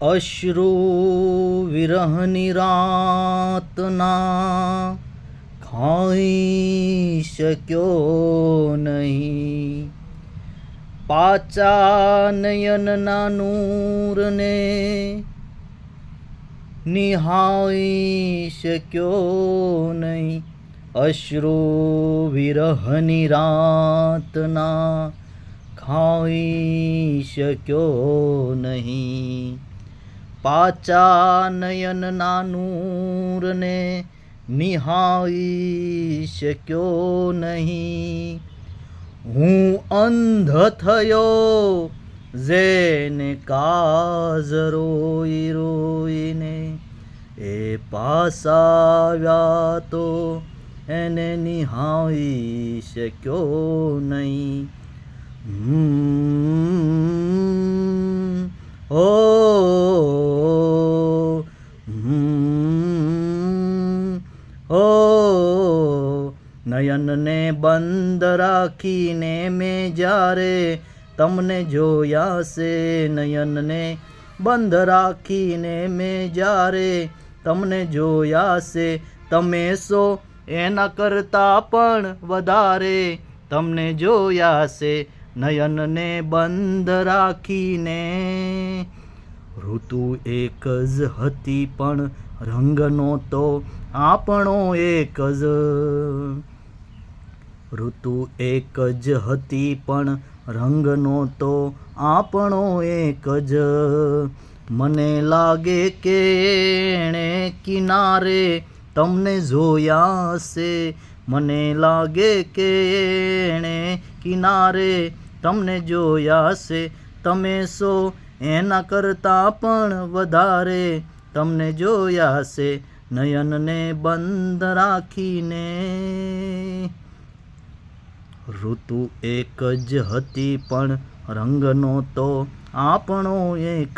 અશ્રુ વિરહની રાતના ખાઈ શક્યો નહીં, પાચા નયનના નૂરને નિહાળી શક્યો નહીં. અશ્રુ વિરહની રાતના ખાઈ શક્યો નહીં, પાચા નયનના નૂરને નિહાળી શક્યો નહીં. હું અંધ થયો જેને કાજ રોઈ રોઈને, એ પાસાવ્યા તો એને નિહાળી શક્યો નહીં. ઓ નયનને બંધ રાખીને મેં જ્યારે તમને જોયા છે, નયનને બંધ રાખીને મેં જ્યારે તમને જોયા છે, તમે સો એના કરતાં પણ વધારે તમને જોયા છે. નયનને બંધ રાખીને ઋતુ એક જ હતી પણ રંગનો તો આપણો એક જ. ઋતુ એક જ હતી પણ રંગનો તો આપણો એક જ. મને લાગે કે એણે કિનારે તમને જોયા છે, મને લાગે કે એણે કિનારે તમને જોયા છે, તમે સો એના કરતાં પણ વધારે તમને જોયા છે. નયનને બંધ રાખીને ઋતુ એક જ હતી પણ રંગનો તો આપણો એક